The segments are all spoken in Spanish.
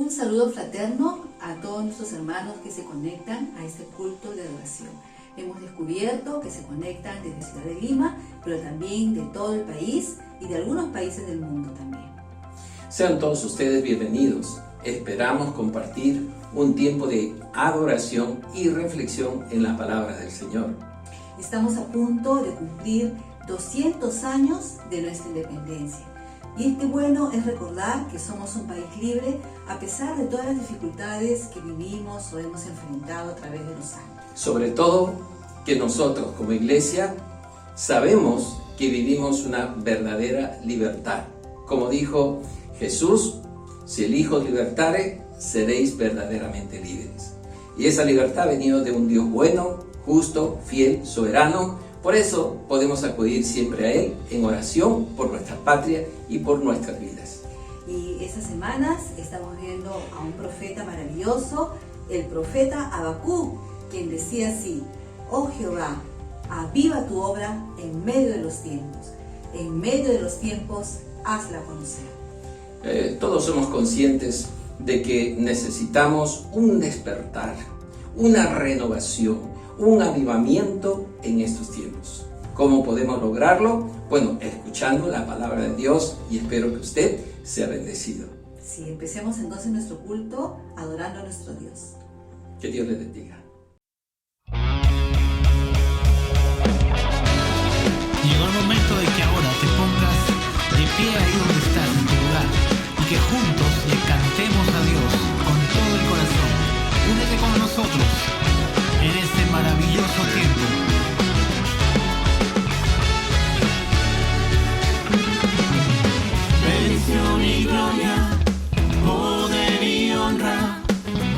Un saludo fraterno a todos nuestros hermanos que se conectan a este culto de adoración. Hemos descubierto que se conectan desde Ciudad de Lima, pero también de todo el país y de algunos países del mundo también. Sean todos ustedes bienvenidos. Esperamos compartir un tiempo de adoración y reflexión en la palabra del Señor. Estamos a punto de cumplir 200 años de nuestra independencia. Y bueno es recordar que somos un país libre a pesar de todas las dificultades que vivimos o hemos enfrentado a través de los años. Sobre todo que nosotros como iglesia sabemos que vivimos una verdadera libertad. Como dijo Jesús, si el Hijo os libertare, seréis verdaderamente libres. Y esa libertad ha venido de un Dios bueno, justo, fiel, soberano. Por eso podemos acudir siempre a Él en oración por nuestra patria y por nuestras vidas. Y esas semanas estamos viendo a un profeta maravilloso, el profeta Habacuc, quien decía así: oh Jehová, aviva tu obra en medio de los tiempos, hazla conocer. Todos somos conscientes de que necesitamos un despertar, una renovación, un avivamiento en estos tiempos. ¿Cómo podemos lograrlo? Bueno, escuchando la palabra de Dios, y espero que usted sea bendecido. Sí, empecemos entonces nuestro culto adorando a nuestro Dios. Que Dios le bendiga. Llegó el momento de que ahora te pongas de pie ahí donde estás, en tu lugar, y que juntos le cantemos a Dios con todo el corazón. Únete con nosotros en este maravilloso tiempo. Bendición y gloria, poder y honra,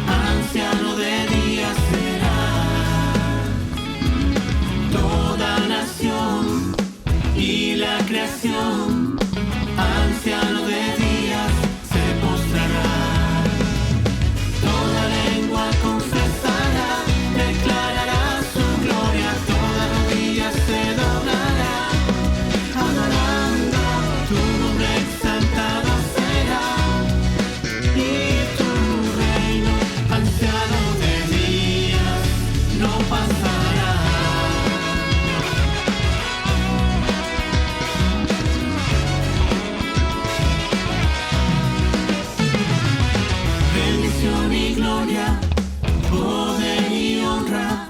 anciano de días será. Toda nación y la creación, anciano de días se postrará. Toda lengua confesará, declarará su gloria, toda rodilla se doblará, adorando tu nombre exaltado será, y tu reino, anciano de días, no pasará. Bendición y gloria, poder y honra,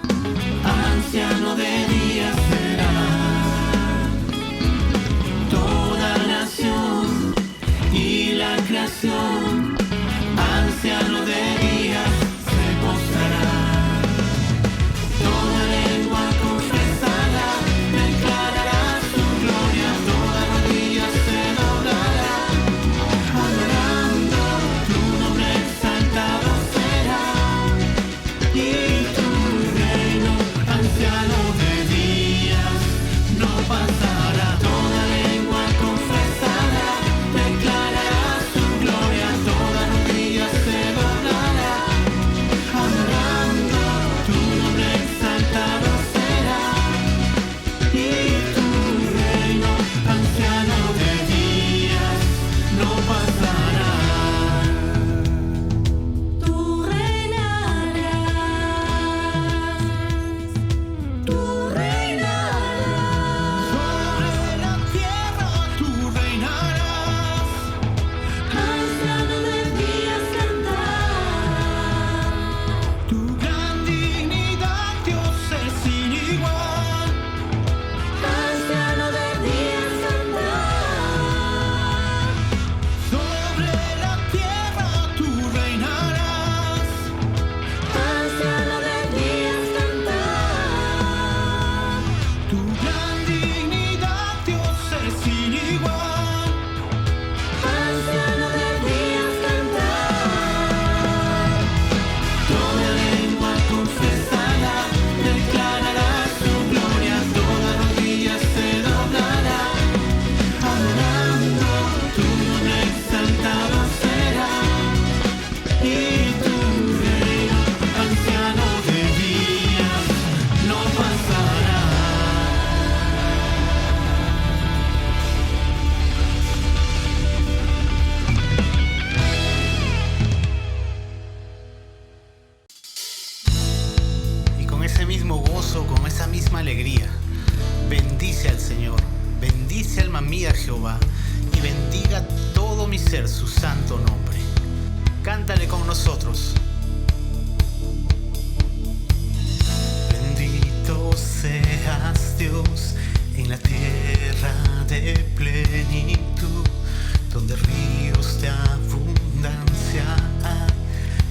anciano de días será. Toda nación y la creación, anciano de días se postrará. Toda lengua confesará, declarará su gloria, toda rodilla se doblará, adorando tu nombre exaltado será, y tu reino, anciano de días, no pasará. Toda lengua confesará, declarará su gloria, y bendiga todo mi ser su santo nombre. Cántale con nosotros. Bendito seas Dios en la tierra de plenitud, donde ríos de abundancia hay.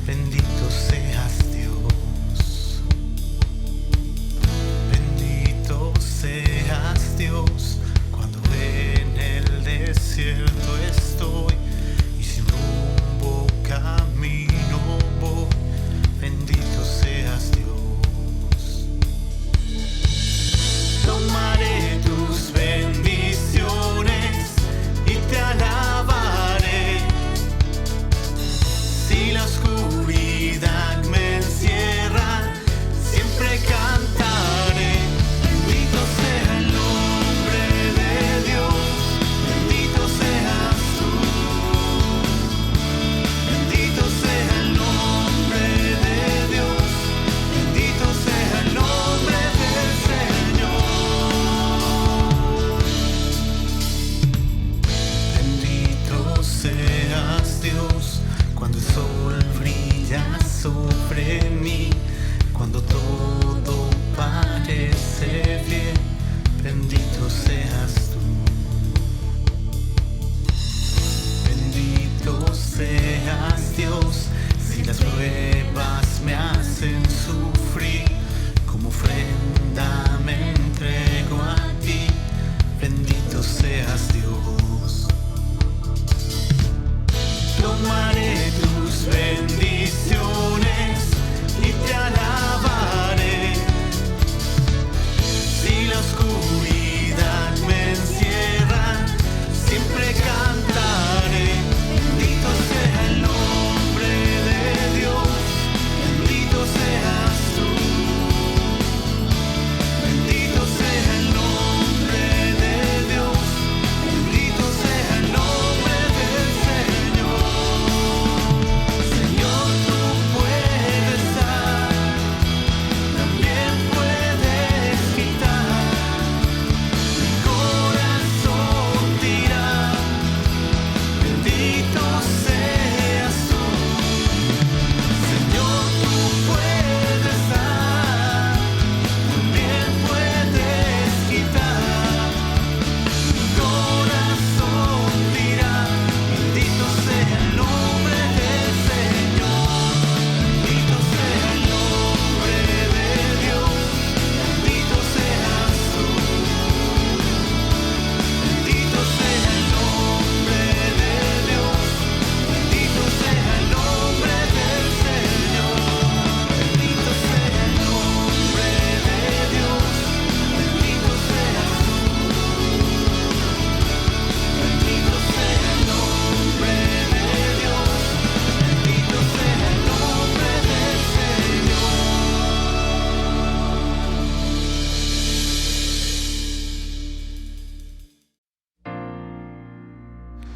Bendito seas Dios. Bendito seas Dios cuando en el desierto estoy y sin rumbo camino voy. Bendito seas Dios. Tomaré tus bendiciones y te alabaré. Si la oscuridad me encierra, siempre cantaré. Bendito sea el nombre de Dios, bendito seas tú. Bendito sea el nombre de Dios, bendito sea el nombre del Señor. Bendito seas Dios cuando el sol brilla sobre mí, cuando todo parece bien. Bendito seas tú. Bendito seas Dios si las pruebas me hacen sufrir, como ofrenda me entrego a ti. Bendito seas Dios. Tomaré tus bendiciones y te alabaré. Si la oscuridad me encierra, siempre cantaré. Bendito sea el nombre de Dios, bendito seas tú. Bendito sea el nombre de Dios, bendito sea el nombre del Señor. Señor, tú puedes dar, también puedes quitar. Mi corazón dirá, bendito seas tú. Señor, tú puedes dar, también puedes quitar. Mi corazón dirá, bendito sea el nombre del Señor. Bendito sea el nombre de Dios, bendito seas tú. Bendito sea el nombre de Dios, bendito sea el nombre del Señor. Bendito sea el nombre de Dios, bendito seas tú. Bendito sea el nombre de Dios, bendito sea el nombre del Señor.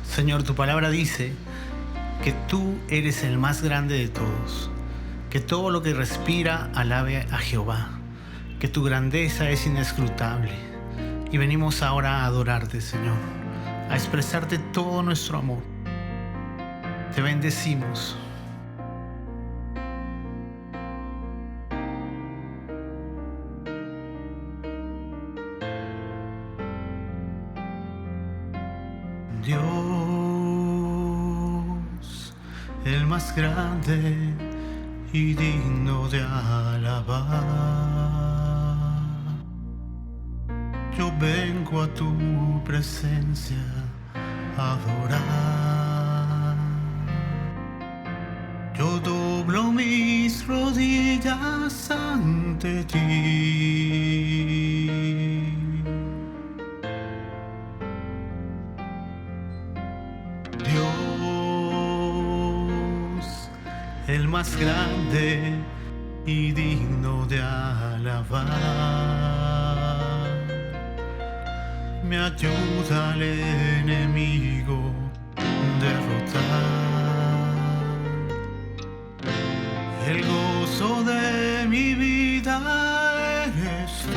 Señor, tu palabra dice que tú eres el más grande de todos, que todo lo que respira alabe a Jehová, que tu grandeza es inescrutable. Y venimos ahora a adorarte, Señor, a expresarte todo nuestro amor. Te bendecimos. Dios, el más grande y digno de alabar. Yo vengo a tu presencia a adorar. Yo doblo mis rodillas ante ti. Dios, el más grande y digno de alabar, me ayuda al enemigo derrotar. El gozo de mi vida eres tú.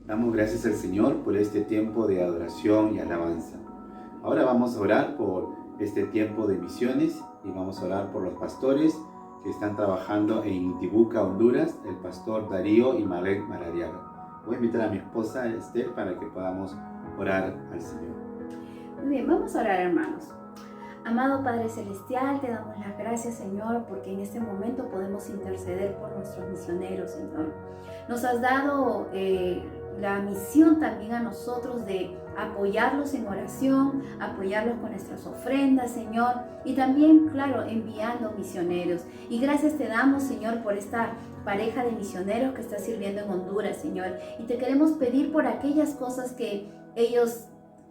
Damos gracias al Señor por este tiempo de adoración y alabanza. Ahora vamos a orar por este tiempo de misiones y vamos a orar por los pastores que están trabajando en Intibucá, Honduras, el pastor Darío y Marlene Maradiaga. Voy a invitar a mi esposa Esther para que podamos orar al Señor. Muy bien, vamos a orar, hermanos. Amado Padre Celestial, te damos las gracias, Señor, porque en este momento podemos interceder por nuestros misioneros, Señor. Nos has dado la misión también a nosotros de apoyarlos en oración, apoyarlos con nuestras ofrendas, Señor, y también, claro, enviando misioneros. Y gracias te damos, Señor, por esta pareja de misioneros que está sirviendo en Honduras, Señor. Y te queremos pedir por aquellas cosas que ellos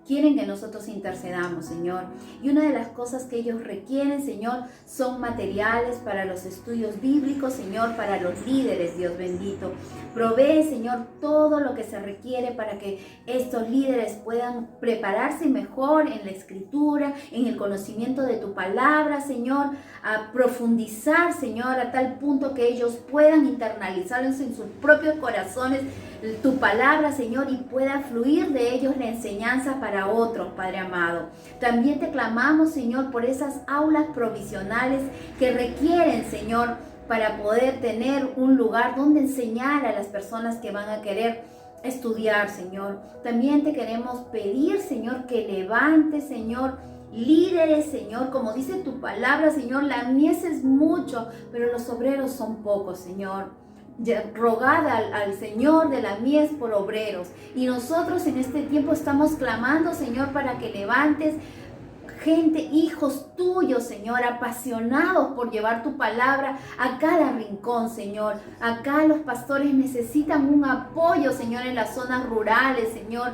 quieren que nosotros intercedamos, Señor. Y una de las cosas que ellos requieren, Señor, son materiales para los estudios bíblicos, Señor, para los líderes, Dios bendito. Provee, Señor, todo lo que se requiere para que estos líderes puedan prepararse mejor en la escritura, en el conocimiento de tu palabra, Señor, a profundizar, Señor, a tal punto que ellos puedan internalizarlo en sus propios corazones, tu palabra, Señor, y pueda fluir de ellos la enseñanza para otros, Padre amado. También te clamamos, Señor, por esas aulas provisionales que requieren, Señor, para poder tener un lugar donde enseñar a las personas que van a querer estudiar, Señor. También te queremos pedir, Señor, que levantes, Señor, líderes, Señor, como dice tu palabra, Señor, la mies es mucho, pero los obreros son pocos, Señor. Rogad al Señor de la mies por obreros. Y nosotros en este tiempo estamos clamando, Señor, para que levantes gente, hijos tuyos, Señor, apasionados por llevar tu palabra a cada rincón, Señor. Acá los pastores necesitan un apoyo, Señor, en las zonas rurales, Señor.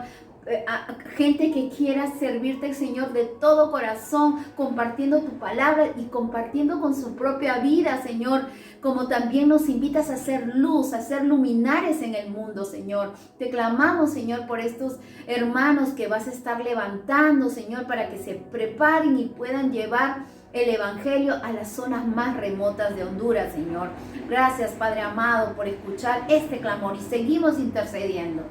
Gente que quiera servirte, Señor, de todo corazón, compartiendo tu palabra y compartiendo con su propia vida, Señor, como también nos invitas a hacer luz, a ser luminares en el mundo, Señor. Te clamamos, Señor, por estos hermanos que vas a estar levantando, Señor, para que se preparen y puedan llevar el evangelio a las zonas más remotas de Honduras, Señor. Gracias, Padre amado, por escuchar este clamor y seguimos intercediendo.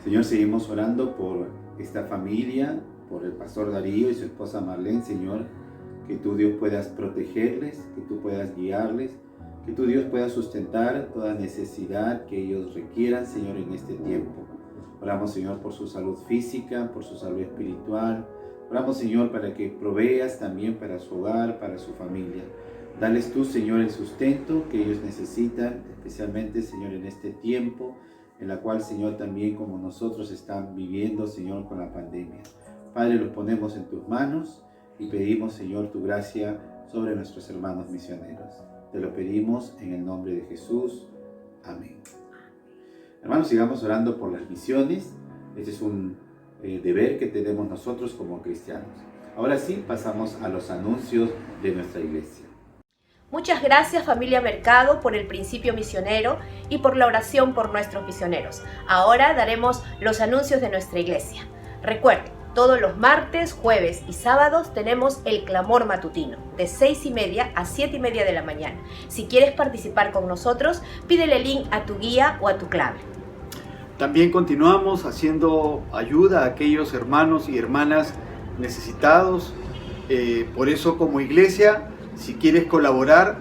Señor, seguimos orando por esta familia, por el pastor Darío y su esposa Marlene, Señor, que tú, Dios, puedas protegerles, que tú puedas guiarles, que tú, Dios, puedas sustentar toda necesidad que ellos requieran, Señor, en este tiempo. Oramos, Señor, por su salud física, por su salud espiritual. Oramos, Señor, para que proveas también para su hogar, para su familia. Dales tú, Señor, el sustento que ellos necesitan, especialmente, Señor, en este tiempo, en la cual, Señor, también como nosotros están viviendo, Señor, con la pandemia. Padre, los ponemos en tus manos y pedimos, Señor, tu gracia sobre nuestros hermanos misioneros. Te lo pedimos en el nombre de Jesús. Amén. Hermanos, sigamos orando por las misiones. Este es un deber que tenemos nosotros como cristianos. Ahora sí, pasamos a los anuncios de nuestra iglesia. Muchas gracias, familia Mercado, por el principio misionero y por la oración por nuestros misioneros. Ahora daremos los anuncios de nuestra iglesia. Recuerden, todos los martes, jueves y sábados tenemos el clamor matutino, de 6:30 a 7:30 de la mañana. Si quieres participar con nosotros, pídele el link a tu guía o a tu clave. También continuamos haciendo ayuda a aquellos hermanos y hermanas necesitados. Por eso, como iglesia, si quieres colaborar,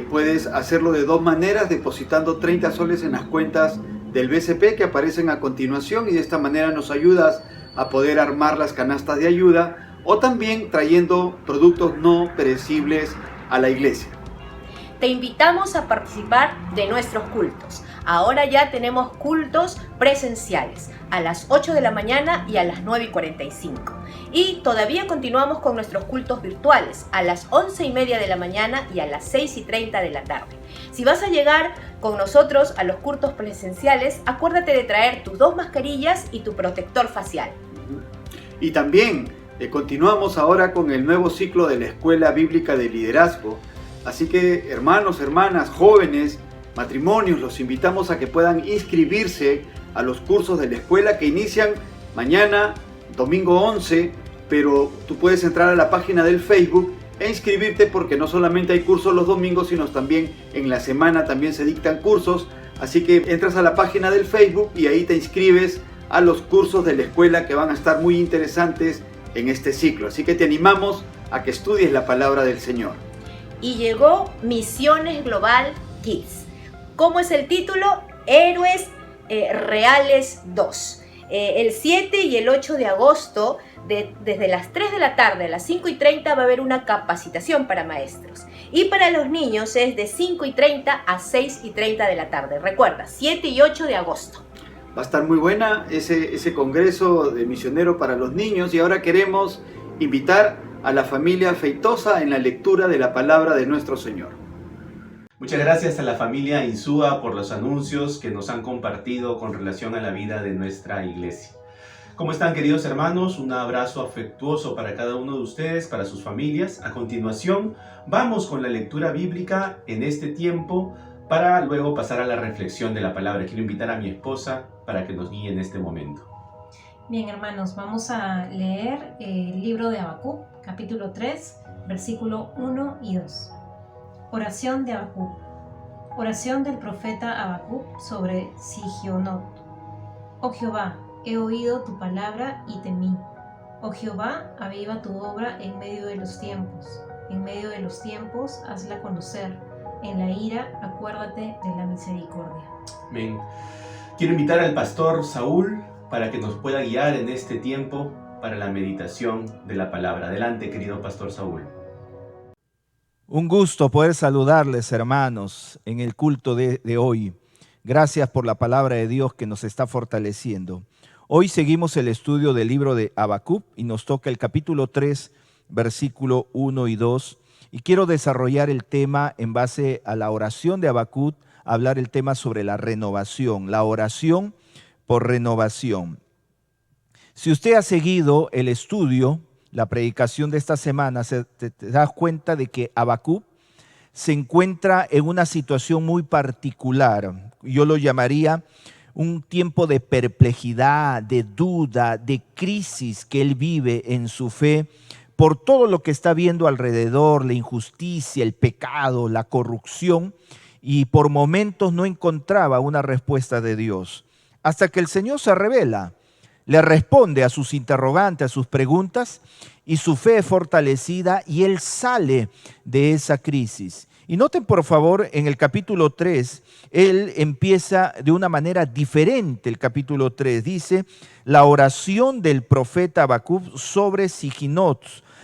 puedes hacerlo de dos maneras, depositando 30 soles en las cuentas del BCP que aparecen a continuación, y de esta manera nos ayudas a poder armar las canastas de ayuda, o también trayendo productos no perecibles a la iglesia. Te invitamos a participar de nuestros cultos. Ahora ya tenemos cultos presenciales a las 8 de la mañana y a las 9:45. Y todavía continuamos con nuestros cultos virtuales a las 11:30 de la mañana y a las 6:30 de la tarde. Si vas a llegar con nosotros a los cultos presenciales, acuérdate de traer tus 2 mascarillas y tu protector facial. Y también continuamos ahora con el nuevo ciclo de la Escuela Bíblica de Liderazgo. Así que, hermanos, hermanas, jóvenes, matrimonios, los invitamos a que puedan inscribirse a los cursos de la escuela que inician mañana, domingo 11, pero tú puedes entrar a la página del Facebook e inscribirte, porque no solamente hay cursos los domingos, sino también en la semana también se dictan cursos. Así que entras a la página del Facebook y ahí te inscribes a los cursos de la escuela, que van a estar muy interesantes en este ciclo. Así que te animamos a que estudies la palabra del Señor. Y llegó Misiones Global Kids. ¿Cómo es el título? Héroes Reales 2. El 7 y el 8 de agosto, desde las 3 de la tarde a las 5:30, va a haber una capacitación para maestros. Y para los niños es de 5:30 a 6:30 de la tarde. Recuerda, 7 y 8 de agosto. Va a estar muy buena ese congreso de misionero para los niños, y ahora queremos invitar a la familia Feitosa en la lectura de la palabra de nuestro Señor. Muchas gracias a la familia Insúa por los anuncios que nos han compartido con relación a la vida de nuestra iglesia. ¿Cómo están, queridos hermanos? Un abrazo afectuoso para cada uno de ustedes, para sus familias. A continuación, vamos con la lectura bíblica en este tiempo para luego pasar a la reflexión de la palabra. Quiero invitar a mi esposa para que nos guíe en este momento. Bien, hermanos, vamos a leer el libro de Habacuc, capítulo 3, versículo 1 y 2. Oración de Habacuc. Oración del profeta Habacuc sobre Sigionot. Oh Jehová, he oído tu palabra y temí. Oh Jehová, aviva tu obra en medio de los tiempos. En medio de los tiempos, hazla conocer. En la ira, acuérdate de la misericordia. Amén. Quiero invitar al pastor Saúl para que nos pueda guiar en este tiempo para la meditación de la palabra. Adelante, querido pastor Saúl. Un gusto poder saludarles, hermanos, en el culto de hoy. Gracias por la palabra de Dios que nos está fortaleciendo. Hoy seguimos el estudio del libro de Habacuc y nos toca el capítulo 3, versículo 1 y 2. Y quiero desarrollar el tema en base a la oración de Habacuc, hablar el tema sobre la renovación, la oración por renovación. Si usted ha seguido el estudio, la predicación de esta semana, te das cuenta de que Habacuc se encuentra en una situación muy particular. Yo lo llamaría un tiempo de perplejidad, de duda, de crisis que él vive en su fe por todo lo que está viendo alrededor, la injusticia, el pecado, la corrupción, y por momentos no encontraba una respuesta de Dios. Hasta que el Señor se revela, le responde a sus interrogantes, a sus preguntas, y su fe es fortalecida y él sale de esa crisis. Y noten por favor, en el capítulo 3, él empieza de una manera diferente. El capítulo 3 dice, la oración del profeta Habacuc sobre Sigionot.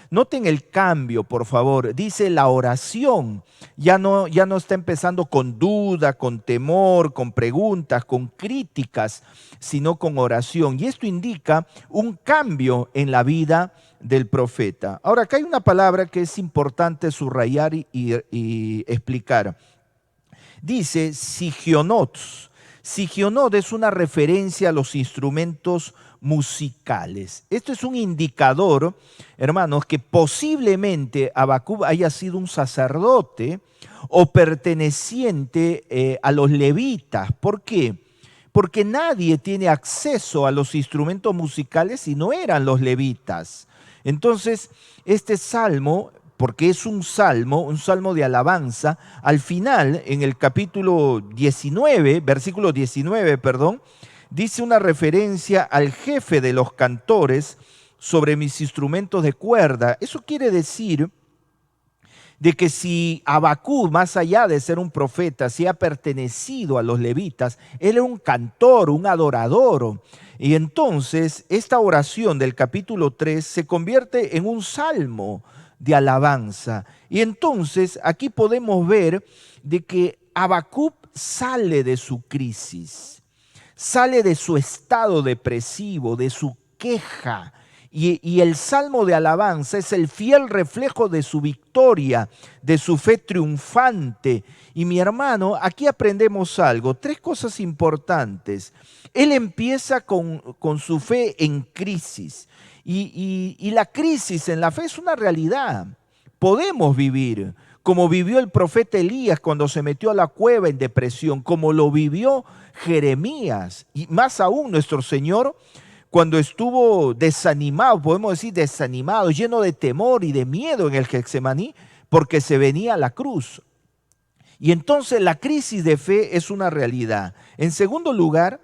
Noten el cambio, por favor. Dice la oración. Ya no está empezando con duda, con temor, con preguntas, con críticas, sino con oración. Y esto indica un cambio en la vida del profeta. Ahora, acá hay una palabra que es importante subrayar y explicar. Dice Sigionot. Sigionot es una referencia a los instrumentos musicales. Esto es un indicador, hermanos, que posiblemente Habacuc haya sido un sacerdote o perteneciente a los levitas. ¿Por qué? Porque nadie tiene acceso a los instrumentos musicales si no eran los levitas. Entonces, este salmo, porque es un salmo de alabanza, al final, en el capítulo 19, versículo 19, dice una referencia al jefe de los cantores sobre mis instrumentos de cuerda. Eso quiere decir de que si Habacuc, más allá de ser un profeta, si ha pertenecido a los levitas, él era un cantor, un adorador. Y entonces esta oración del capítulo 3 se convierte en un salmo de alabanza. Y entonces aquí podemos ver de que Habacuc sale de su crisis, sale de su estado depresivo, de su queja. Y el salmo de alabanza es el fiel reflejo de su victoria, de su fe triunfante. Y mi hermano, aquí aprendemos algo, 3 cosas importantes. Él empieza con su fe en crisis. Y la crisis en la fe es una realidad. Podemos vivir como vivió el profeta Elías cuando se metió a la cueva en depresión, como lo vivió Jeremías, y más aún nuestro Señor cuando estuvo desanimado, podemos decir desanimado, lleno de temor y de miedo en el Getsemaní, porque se venía la cruz. Y entonces la crisis de fe es una realidad. En segundo lugar,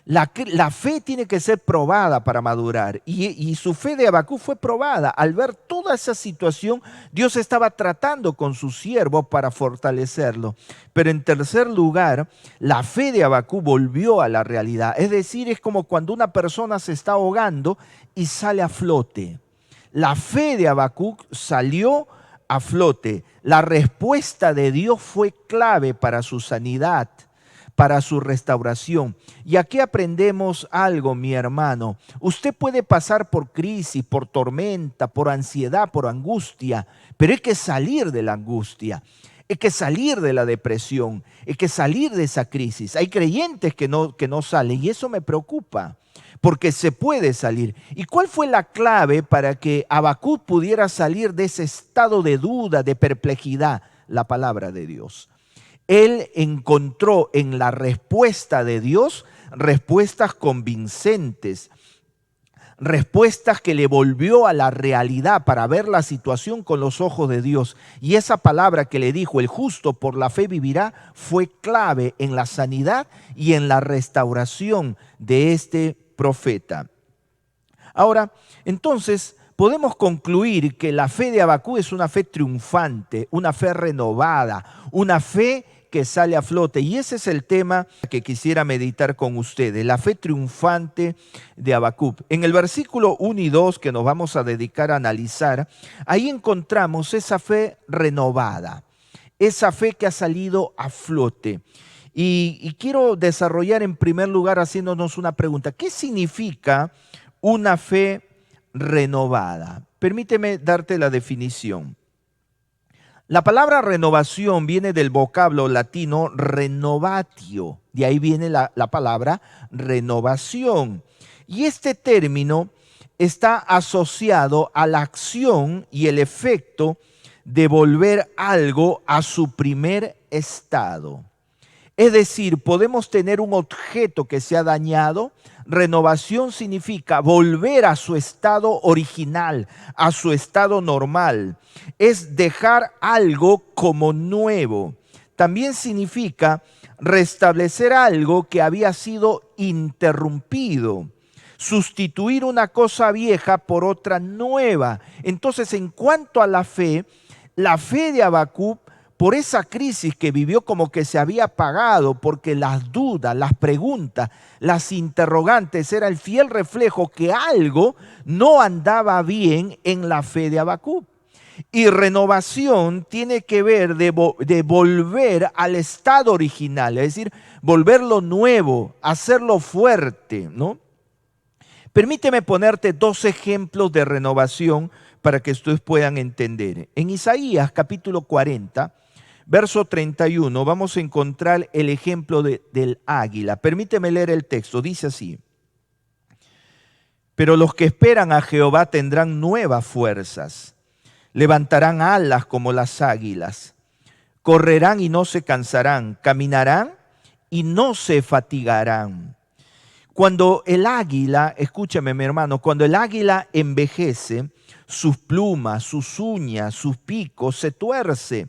la fe tiene que ser probada para madurar. Y su fe de Habacuc fue probada. Al ver toda esa situación, Dios estaba tratando con su siervo para fortalecerlo. Pero en tercer lugar, la fe de Habacuc volvió a la realidad. Es decir, es como cuando una persona se está ahogando y sale a flote. La fe de Habacuc salió a flote. La respuesta de Dios fue clave para su sanidad, para su restauración. Y aquí aprendemos algo, mi hermano. Usted puede pasar por crisis, por tormenta, por ansiedad, por angustia, pero hay que salir de la angustia. Hay que salir de la depresión, hay que salir de esa crisis. Hay creyentes que no salen y eso me preocupa, porque se puede salir. ¿Y cuál fue la clave para que Habacuc pudiera salir de ese estado de duda, de perplejidad? La palabra de Dios. Él encontró en la respuesta de Dios respuestas convincentes, respuestas que le volvió a la realidad para ver la situación con los ojos de Dios. Y esa palabra que le dijo, el justo por la fe vivirá, fue clave en la sanidad y en la restauración de este profeta. Ahora, entonces, podemos concluir que la fe de Habacuc es una fe triunfante, una fe renovada, una fe que sale a flote. Y ese es el tema que quisiera meditar con ustedes, la fe triunfante de Habacuc. En el versículo 1 y 2 que nos vamos a dedicar a analizar, ahí encontramos esa fe renovada, esa fe que ha salido a flote. Y quiero desarrollar en primer lugar haciéndonos una pregunta. ¿Qué significa una fe renovada? Permíteme darte la definición. La palabra renovación viene del vocablo latino renovatio, de ahí viene la palabra renovación. Y este término está asociado a la acción y el efecto de volver algo a su primer estado. Es decir, podemos tener un objeto que se ha dañado. Renovación significa volver a su estado original, a su estado normal. Es dejar algo como nuevo. También significa restablecer algo que había sido interrumpido. Sustituir una cosa vieja por otra nueva. Entonces, en cuanto a la fe de Habacuc, por esa crisis que vivió como que se había apagado, porque las dudas, las preguntas, las interrogantes era el fiel reflejo que algo no andaba bien en la fe de Habacuc. Y renovación tiene que ver de volver al estado original, es decir, volverlo nuevo, hacerlo fuerte, ¿no? Permíteme ponerte dos ejemplos de renovación para que ustedes puedan entender. En Isaías capítulo 40, verso 31, vamos a encontrar el ejemplo del águila. Permíteme leer el texto, dice así. Pero los que esperan a Jehová tendrán nuevas fuerzas, levantarán alas como las águilas, correrán y no se cansarán, caminarán y no se fatigarán. Cuando el águila, escúchame mi hermano, cuando el águila envejece, sus plumas, sus uñas, sus picos se tuerce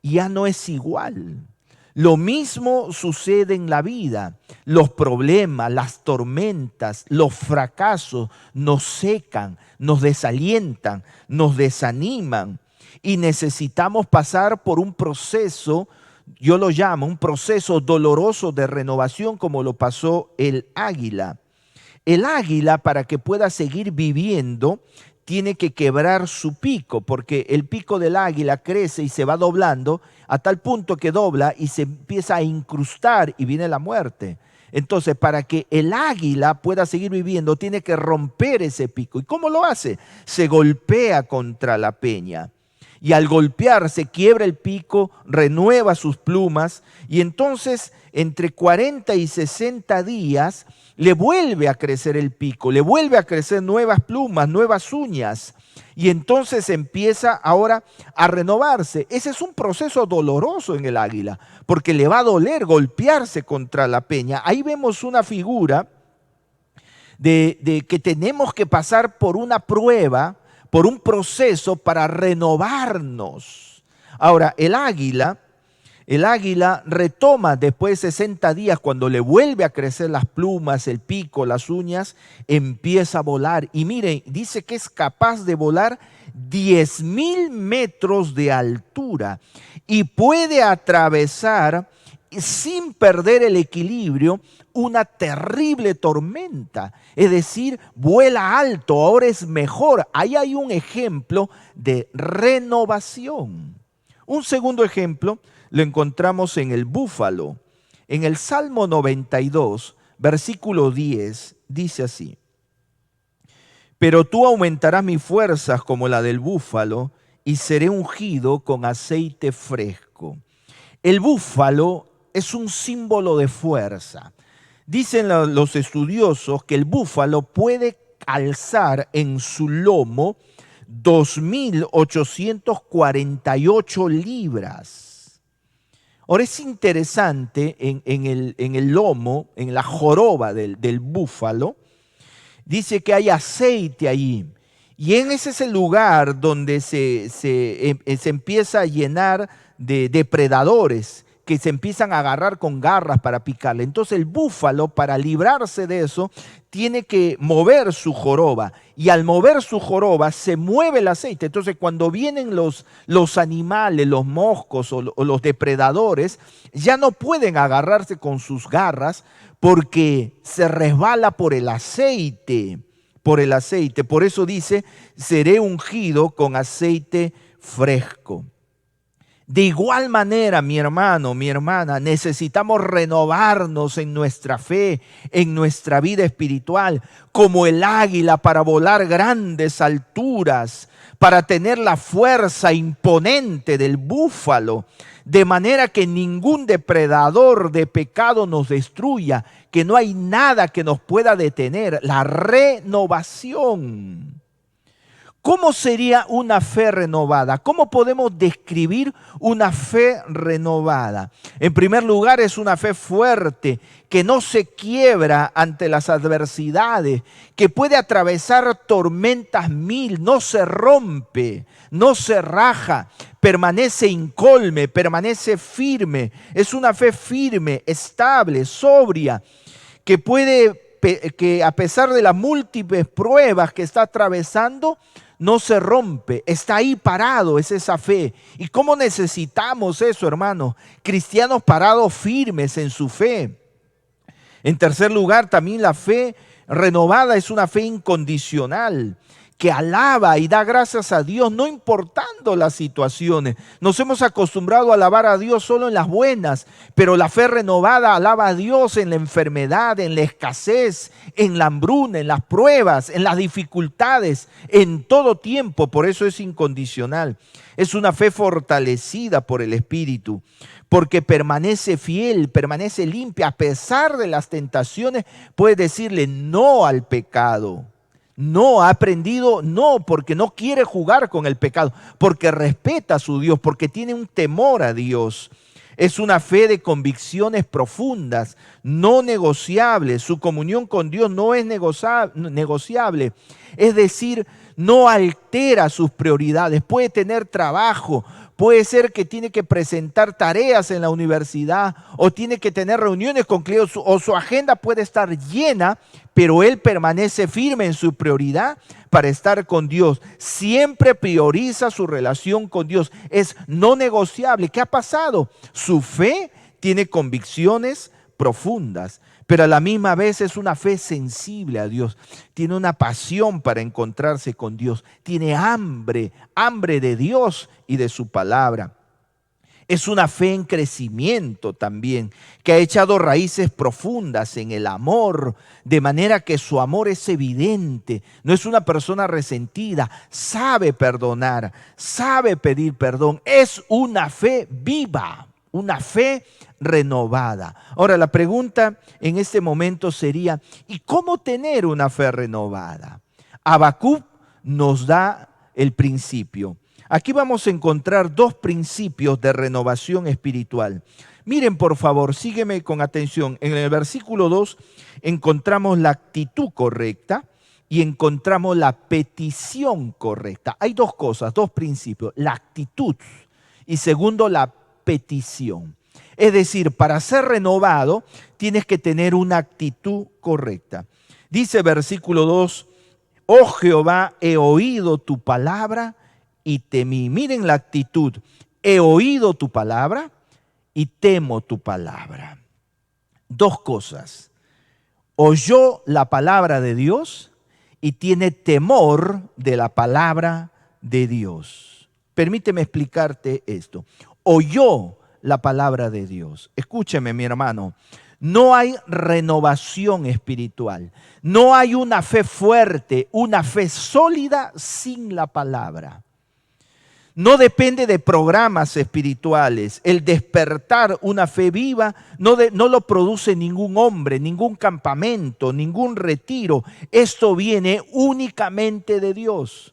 y ya no es igual. Lo mismo sucede en la vida. Los problemas, las tormentas, los fracasos nos secan, nos desalientan, nos desaniman y necesitamos pasar por un proceso, yo lo llamo un proceso doloroso de renovación como lo pasó el águila. El águila, para que pueda seguir viviendo, tiene que quebrar su pico, porque el pico del águila crece y se va doblando a tal punto que dobla y se empieza a incrustar y viene la muerte. Entonces, para que el águila pueda seguir viviendo, tiene que romper ese pico. ¿Y cómo lo hace? Se golpea contra la peña. Y al golpearse, quiebra el pico, renueva sus plumas y entonces entre 40 y 60 días le vuelve a crecer el pico, le vuelve a crecer nuevas plumas, nuevas uñas y entonces empieza ahora a renovarse. Ese es un proceso doloroso en el águila porque le va a doler golpearse contra la peña. Ahí vemos una figura de que tenemos que pasar por una prueba, por un proceso para renovarnos. Ahora, el águila retoma después de 60 días, cuando le vuelve a crecer las plumas, el pico, las uñas, empieza a volar. Y miren, dice que es capaz de volar 10,000 metros de altura y puede atravesar sin perder el equilibrio una terrible tormenta, es decir, vuela alto, ahora es mejor. Ahí hay un ejemplo de renovación. Un segundo ejemplo lo encontramos en el búfalo. En el Salmo 92, versículo 10, dice así: pero tú aumentarás mis fuerzas como la del búfalo, y seré ungido con aceite fresco. El búfalo es un símbolo de fuerza. Dicen los estudiosos que el búfalo puede alzar en su lomo 2.848 libras. Ahora es interesante en el lomo, en la joroba del búfalo, dice que hay aceite allí. Y ese es el lugar donde se empieza a llenar de depredadores que se empiezan a agarrar con garras para picarle. Entonces el búfalo, para librarse de eso, tiene que mover su joroba. Y al mover su joroba se mueve el aceite. Entonces cuando vienen los animales, los moscos o los depredadores, ya no pueden agarrarse con sus garras porque se resbala por el aceite. Por el aceite. Por eso dice, seré ungido con aceite fresco. De igual manera, mi hermano, mi hermana, necesitamos renovarnos en nuestra fe, en nuestra vida espiritual, como el águila para volar grandes alturas, para tener la fuerza imponente del búfalo, de manera que ningún depredador de pecado nos destruya, que no hay nada que nos pueda detener. La renovación. ¿Cómo sería una fe renovada? ¿Cómo podemos describir una fe renovada? En primer lugar, es una fe fuerte, que no se quiebra ante las adversidades, que puede atravesar tormentas mil, no se rompe, no se raja, permanece incólume, permanece firme. Es una fe firme, estable, sobria, que a pesar de las múltiples pruebas que está atravesando, no se rompe, está ahí parado, es esa fe. ¿Y cómo necesitamos eso, hermanos? Cristianos parados firmes en su fe. En tercer lugar, también la fe renovada es una fe incondicional, que alaba y da gracias a Dios, no importando las situaciones. Nos hemos acostumbrado a alabar a Dios solo en las buenas, pero la fe renovada alaba a Dios en la enfermedad, en la escasez, en la hambruna, en las pruebas, en las dificultades, en todo tiempo. Por eso es incondicional. Es una fe fortalecida por el Espíritu, porque permanece fiel, permanece limpia. A pesar de las tentaciones, puede decirle no al pecado. No, ha aprendido, no, porque no quiere jugar con el pecado, porque respeta a su Dios, porque tiene un temor a Dios. Es una fe de convicciones profundas, no negociables. Su comunión con Dios no es negociable. Es decir, no altera sus prioridades. Puede tener trabajo, puede ser que tiene que presentar tareas en la universidad o tiene que tener reuniones con clientes o su agenda puede estar llena, pero él permanece firme en su prioridad para estar con Dios. Siempre prioriza su relación con Dios. Es no negociable. ¿Qué ha pasado? Su fe tiene convicciones profundas, pero a la misma vez es una fe sensible a Dios. Tiene una pasión para encontrarse con Dios. Tiene hambre de Dios y de su palabra. Es una fe en crecimiento también, que ha echado raíces profundas en el amor, de manera que su amor es evidente. No es una persona resentida, sabe perdonar, sabe pedir perdón. Es una fe viva, una fe renovada. Ahora, la pregunta en este momento sería, ¿y cómo tener una fe renovada? Habacuc nos da el principio. Aquí vamos a encontrar dos principios de renovación espiritual. Miren, por favor, sígueme con atención. En el versículo 2 encontramos la actitud correcta y encontramos la petición correcta. Hay dos cosas, dos principios. La actitud y segundo, la petición. Es decir, para ser renovado tienes que tener una actitud correcta. Dice versículo 2, oh Jehová, he oído tu palabra y temí. Miren la actitud. He oído tu palabra y temo tu palabra. Dos cosas. Oyó la palabra de Dios y tiene temor de la palabra de Dios. Permíteme explicarte esto. Oyó la palabra de Dios. Escúcheme, mi hermano. No hay renovación espiritual. No hay una fe fuerte, una fe sólida sin la palabra. No depende de programas espirituales. El despertar una fe viva no lo produce ningún hombre, ningún campamento, ningún retiro. Esto viene únicamente de Dios.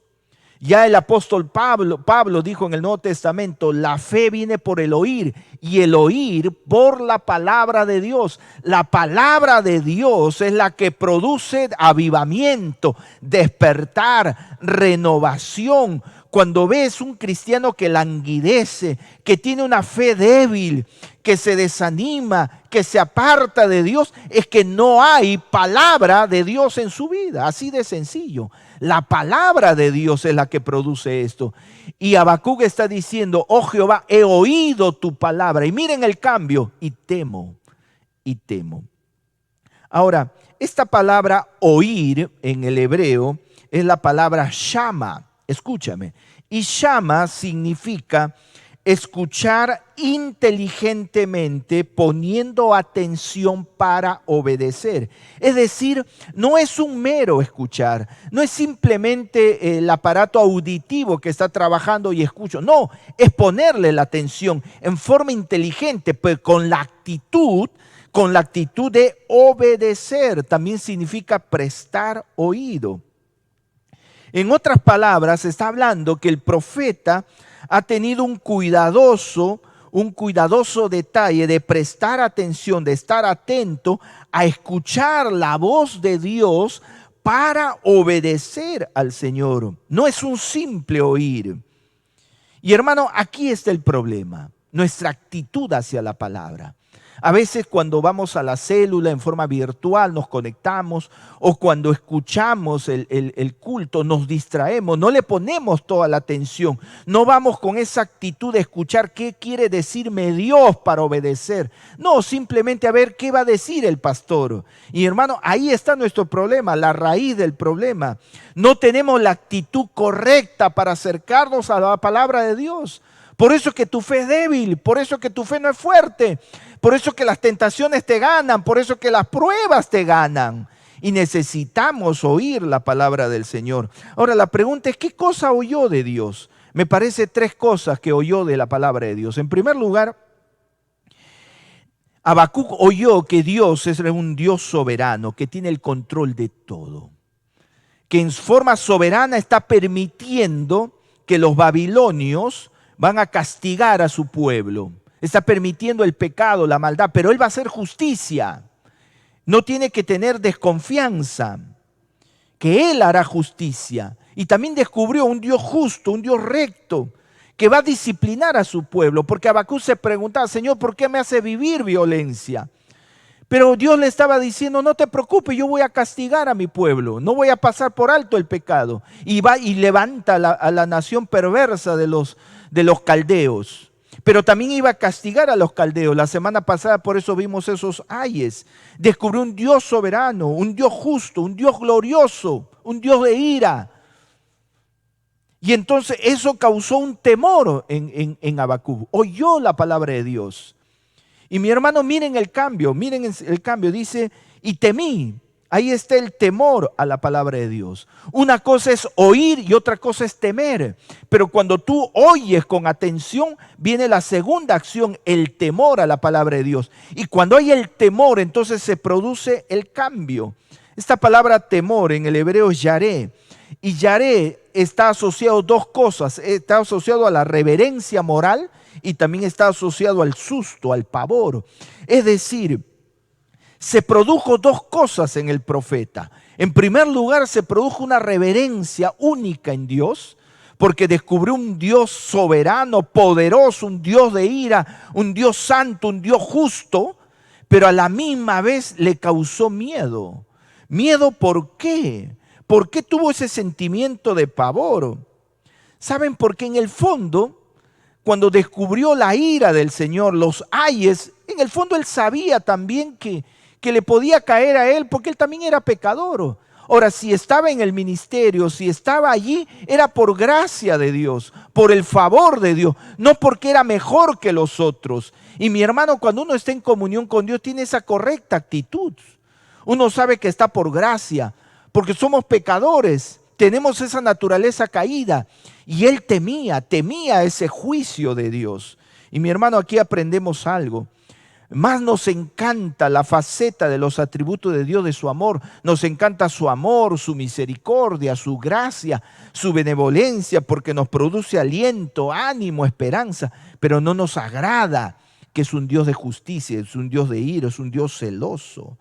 Ya el apóstol Pablo dijo en el Nuevo Testamento, la fe viene por el oír y el oír por la palabra de Dios. La palabra de Dios es la que produce avivamiento, despertar, renovación. Cuando ves un cristiano que languidece, que tiene una fe débil, que se desanima, que se aparta de Dios, es que no hay palabra de Dios en su vida. Así de sencillo. La palabra de Dios es la que produce esto. Y Habacuc está diciendo, oh Jehová, he oído tu palabra. Y miren el cambio, y temo, y temo. Ahora, esta palabra oír en el hebreo es la palabra shama. Escúchame. Y shama significa escuchar inteligentemente, poniendo atención para obedecer. Es decir, no es un mero escuchar, no es simplemente el aparato auditivo que está trabajando y escucho. No, es ponerle la atención en forma inteligente, pero con la actitud de obedecer. También significa prestar oído. En otras palabras, está hablando que el profeta ha tenido un cuidadoso detalle de prestar atención, de estar atento a escuchar la voz de Dios para obedecer al Señor. No es un simple oír. Y hermano, aquí está el problema, nuestra actitud hacia la palabra. A veces cuando vamos a la célula en forma virtual nos conectamos, o cuando escuchamos el culto nos distraemos, no le ponemos toda la atención, no vamos con esa actitud de escuchar qué quiere decirme Dios para obedecer. No, simplemente a ver qué va a decir el pastor. Y hermano, ahí está nuestro problema, la raíz del problema. No tenemos la actitud correcta para acercarnos a la palabra de Dios. Por eso es que tu fe es débil, por eso es que tu fe no es fuerte, por eso es que las tentaciones te ganan, por eso es que las pruebas te ganan. Y necesitamos oír la palabra del Señor. Ahora la pregunta es, ¿qué cosa oyó de Dios? Me parece 3 cosas que oyó de la palabra de Dios. En primer lugar, Habacuc oyó que Dios es un Dios soberano, que tiene el control de todo, que en forma soberana está permitiendo que los babilonios van a castigar a su pueblo. Está permitiendo el pecado, la maldad, pero Él va a hacer justicia. No tiene que tener desconfianza, que Él hará justicia. Y también descubrió un Dios justo, un Dios recto, que va a disciplinar a su pueblo. Porque Habacuc se preguntaba, Señor, ¿por qué me hace vivir violencia? Pero Dios le estaba diciendo, no te preocupes, yo voy a castigar a mi pueblo, no voy a pasar por alto el pecado. Y va y levanta a la nación perversa de los caldeos. Pero también iba a castigar a los caldeos. La semana pasada por eso vimos esos ayes. Descubrió un Dios soberano, un Dios justo, un Dios glorioso, un Dios de ira. Y entonces eso causó un temor en Habacuc. Oyó la palabra de Dios. Y mi hermano, miren el cambio, dice, y temí. Ahí está el temor a la palabra de Dios. Una cosa es oír y otra cosa es temer. Pero cuando tú oyes con atención, viene la segunda acción, el temor a la palabra de Dios. Y cuando hay el temor, entonces se produce el cambio. Esta palabra temor en el hebreo es yaré. Y yaré está asociado a 2 cosas. Está asociado a la reverencia moral y también está asociado al susto, al pavor. Es decir, se produjo 2 cosas en el profeta. En primer lugar, se produjo una reverencia única en Dios, porque descubrió un Dios soberano, poderoso, un Dios de ira, un Dios santo, un Dios justo, pero a la misma vez le causó miedo. ¿Miedo por qué? ¿Por qué tuvo ese sentimiento de pavor? ¿Saben? Porque en el fondo, cuando descubrió la ira del Señor, los ayes, en el fondo él sabía también que le podía caer a él porque él también era pecador. Ahora, si estaba en el ministerio, si estaba allí, era por gracia de Dios, por el favor de Dios, no porque era mejor que los otros. Y mi hermano, cuando uno está en comunión con Dios, tiene esa correcta actitud. Uno sabe que está por gracia, porque somos pecadores, tenemos esa naturaleza caída. Y él temía ese juicio de Dios. Y mi hermano, aquí aprendemos algo. Más nos encanta la faceta de los atributos de Dios, de su amor. Nos encanta su amor, su misericordia, su gracia, su benevolencia, porque nos produce aliento, ánimo, esperanza. Pero no nos agrada que es un Dios de justicia, es un Dios de ira, es un Dios celoso.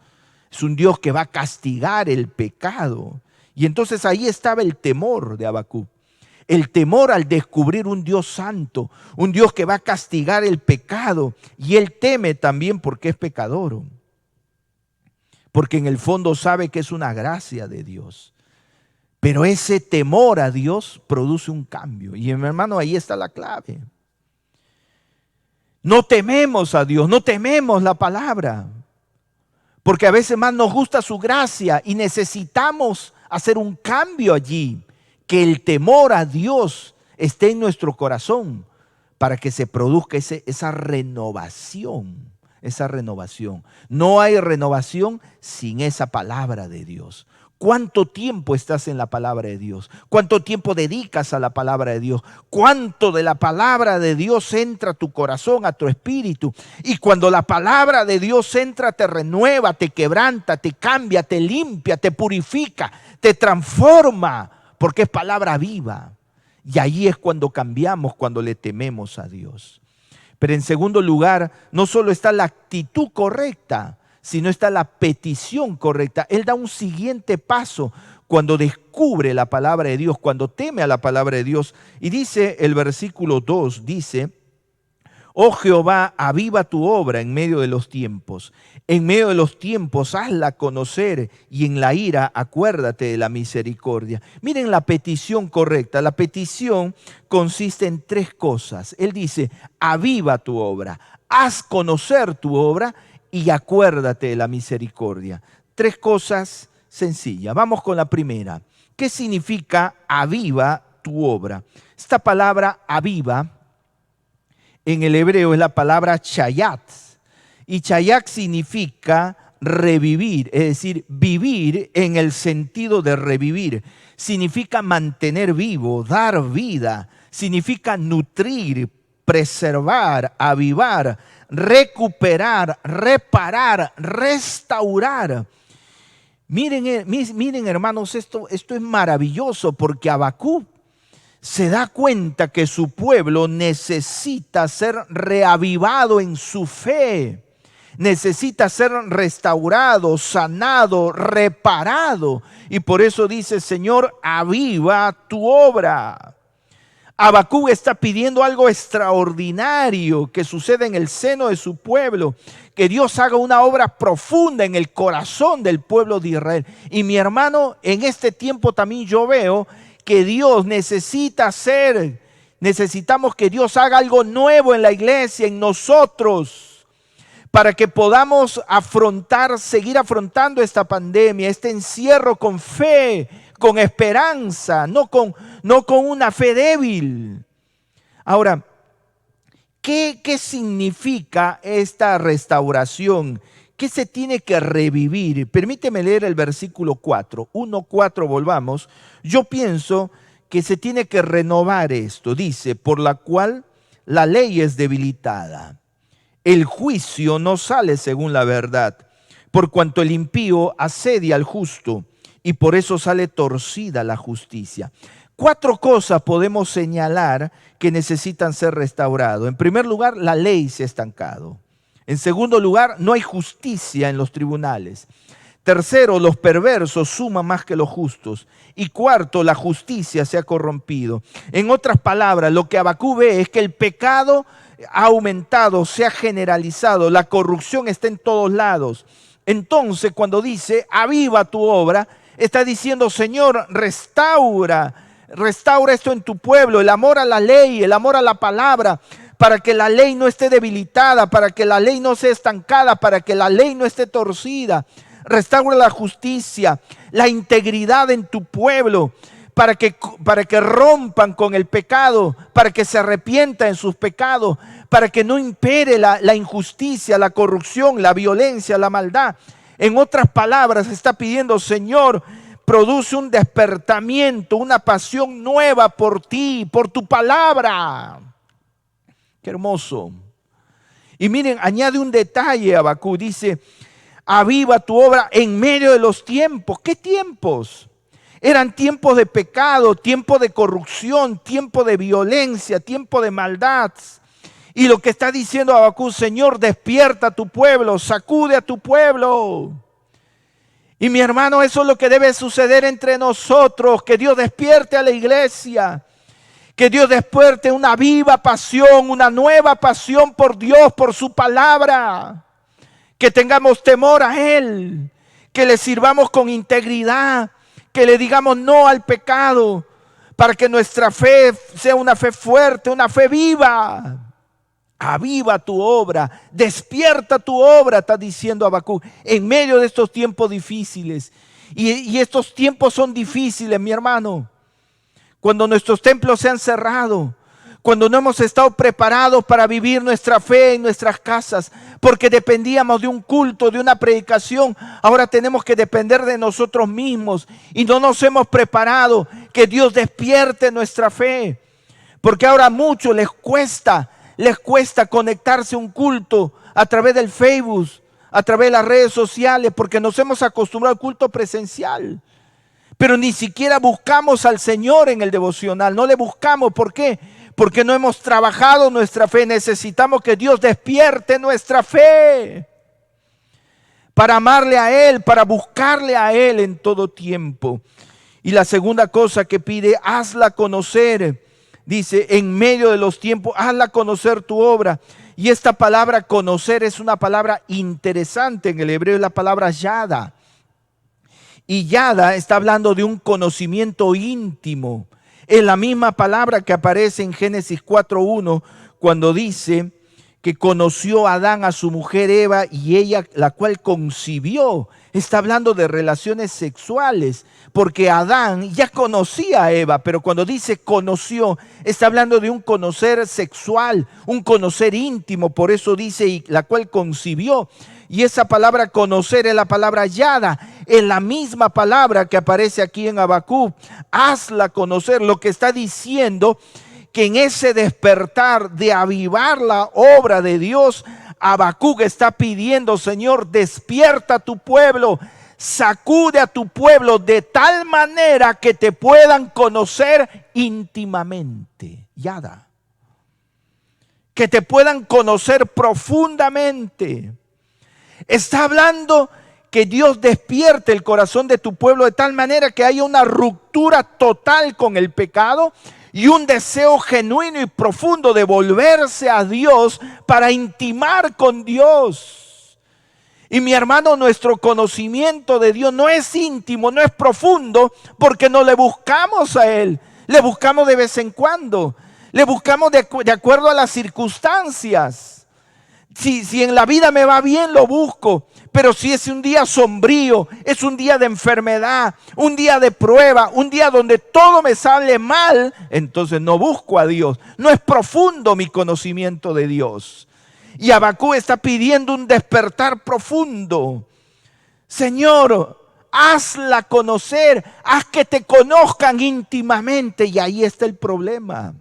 Es un Dios que va a castigar el pecado. Y entonces ahí estaba el temor de Habacuc. El temor al descubrir un Dios santo, un Dios que va a castigar el pecado. Y él teme también porque es pecador. Porque en el fondo sabe que es una gracia de Dios. Pero ese temor a Dios produce un cambio. Y mi hermano, ahí está la clave. No tememos a Dios, no tememos la palabra. Porque a veces más nos gusta su gracia y necesitamos hacer un cambio allí. Que el temor a Dios esté en nuestro corazón para que se produzca esa renovación. Esa renovación. No hay renovación sin esa palabra de Dios. ¿Cuánto tiempo estás en la palabra de Dios? ¿Cuánto tiempo dedicas a la palabra de Dios? ¿Cuánto de la palabra de Dios entra a tu corazón, a tu espíritu? Y cuando la palabra de Dios entra, te renueva, te quebranta, te cambia, te limpia, te purifica, te transforma. Porque es palabra viva. Y ahí es cuando cambiamos, cuando le tememos a Dios. Pero en segundo lugar, no solo está la actitud correcta, sino está la petición correcta. Él da un siguiente paso cuando descubre la palabra de Dios, cuando teme a la palabra de Dios. Y dice el versículo 2, dice: oh Jehová, aviva tu obra en medio de los tiempos. En medio de los tiempos hazla conocer, y en la ira acuérdate de la misericordia. Miren la petición correcta. La petición consiste en tres cosas. Él dice: aviva tu obra, haz conocer tu obra y acuérdate de la misericordia. Tres cosas sencillas. Vamos con la primera. ¿Qué significa aviva tu obra? Esta palabra aviva en el hebreo es la palabra chayat. Y chayat significa revivir, es decir, vivir en el sentido de revivir. Significa mantener vivo, dar vida. Significa nutrir, preservar, avivar, recuperar, reparar, restaurar. Miren hermanos, esto es maravilloso, porque Habacuc se da cuenta que su pueblo necesita ser reavivado en su fe. Necesita ser restaurado, sanado, reparado. Y por eso dice: Señor, aviva tu obra. Habacuc está pidiendo algo extraordinario que suceda en el seno de su pueblo. Que Dios haga una obra profunda en el corazón del pueblo de Israel. Y mi hermano, en este tiempo también yo veo que Dios necesitamos que Dios haga algo nuevo en la iglesia, en nosotros, para que podamos seguir afrontando esta pandemia, este encierro con fe, con esperanza, no con una fe débil. Ahora, ¿qué significa esta restauración? ¿Qué se tiene que revivir? Permíteme leer el versículo 4. 1:4, volvamos. Yo pienso que se tiene que renovar esto. Dice: por la cual la ley es debilitada. El juicio no sale según la verdad, por cuanto el impío asedia al justo, y por eso sale torcida la justicia. 4 cosas podemos señalar que necesitan ser restauradas. En primer lugar, la ley se ha estancado. En segundo lugar, no hay justicia en los tribunales. Tercero, los perversos suman más que los justos. Y cuarto, la justicia se ha corrompido. En otras palabras, lo que Habacuc ve es que el pecado ha aumentado, se ha generalizado, la corrupción está en todos lados. Entonces, cuando dice aviva tu obra, está diciendo: Señor, restaura esto en tu pueblo, el amor a la ley, el amor a la palabra, para que la ley no esté debilitada, para que la ley no sea estancada, para que la ley no esté torcida. Restaura la justicia, la integridad en tu pueblo, para que rompan con el pecado, para que se arrepientan en sus pecados, para que no impere la injusticia, la corrupción, la violencia, la maldad. En otras palabras, está pidiendo: Señor, produce un despertamiento, una pasión nueva por ti, por tu palabra. Qué hermoso. Y miren, añade un detalle Habacuc, dice: aviva tu obra en medio de los tiempos. ¿Qué tiempos? Eran tiempos de pecado, tiempo de corrupción, tiempo de violencia, tiempo de maldad. Y lo que está diciendo Habacuc: Señor, despierta a tu pueblo, sacude a tu pueblo. Y mi hermano, eso es lo que debe suceder entre nosotros, que Dios despierte a la iglesia, que Dios despierte una viva pasión, una nueva pasión por Dios, por su palabra, que tengamos temor a Él, que le sirvamos con integridad, que le digamos no al pecado, para que nuestra fe sea una fe fuerte, una fe viva. Aviva tu obra, despierta tu obra, está diciendo Habacuc, en medio de estos tiempos difíciles. Y estos tiempos son difíciles, mi hermano. Cuando nuestros templos se han cerrado, cuando no hemos estado preparados para vivir nuestra fe en nuestras casas, porque dependíamos de un culto, de una predicación, ahora tenemos que depender de nosotros mismos y no nos hemos preparado. Que Dios despierte nuestra fe, porque ahora a muchos les cuesta conectarse a un culto a través del Facebook, a través de las redes sociales, porque nos hemos acostumbrado al culto presencial. Pero ni siquiera buscamos al Señor en el devocional, no le buscamos. ¿Por qué? Porque no hemos trabajado nuestra fe. Necesitamos que Dios despierte nuestra fe para amarle a Él, para buscarle a Él en todo tiempo. Y la segunda cosa que pide: hazla conocer. Dice: en medio de los tiempos, hazla conocer tu obra. Y esta palabra conocer es una palabra interesante. En el hebreo es la palabra yada. Y yada está hablando de un conocimiento íntimo. Es la misma palabra que aparece en Génesis 4:1, cuando dice que conoció Adán a su mujer Eva y ella la cual concibió. Está hablando de relaciones sexuales, porque Adán ya conocía a Eva, pero cuando dice conoció, está hablando de un conocer sexual, un conocer íntimo. Por eso dice y la cual concibió. Y esa palabra conocer es la palabra yada, es la misma palabra que aparece aquí en Habacuc. Hazla conocer. Lo que está diciendo, que en ese despertar de avivar la obra de Dios, Habacuc está pidiendo: Señor, despierta a tu pueblo, sacude a tu pueblo de tal manera que te puedan conocer íntimamente. Yada. Que te puedan conocer profundamente. Está hablando que Dios despierte el corazón de tu pueblo de tal manera que haya una ruptura total con el pecado y un deseo genuino y profundo de volverse a Dios para intimar con Dios. Y mi hermano, nuestro conocimiento de Dios no es íntimo, no es profundo, porque no le buscamos a Él. Le buscamos de vez en cuando, le buscamos de acuerdo a las circunstancias. Si en la vida me va bien, lo busco. Pero si es un día sombrío, es un día de enfermedad, un día de prueba, un día donde todo me sale mal, entonces no busco a Dios. No es profundo mi conocimiento de Dios. Y Habacuc está pidiendo un despertar profundo. Señor, hazla conocer, haz que te conozcan íntimamente. Y ahí está el problema.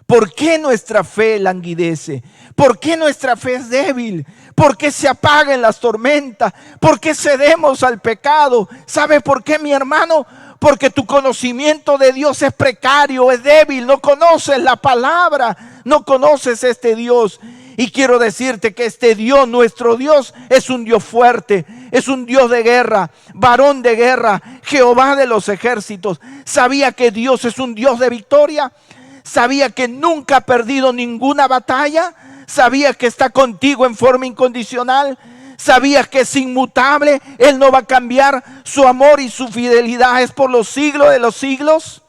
¿Por qué nuestra fe languidece? ¿Por qué nuestra fe es débil? ¿Por qué se apagan las tormentas? ¿Por qué cedemos al pecado? ¿Sabe por qué, mi hermano? Porque tu conocimiento de Dios es precario, es débil. No conoces la palabra, no conoces este Dios. Y quiero decirte que este Dios, nuestro Dios, es un Dios fuerte, es un Dios de guerra, varón de guerra, Jehová de los ejércitos. ¿Sabía que Dios es un Dios de victoria? ¿Sabía que nunca ha perdido ninguna batalla? ¿Sabía que está contigo en forma incondicional? ¿Sabías que es inmutable? Él no va a cambiar. Su amor y su fidelidad es por los siglos de los siglos.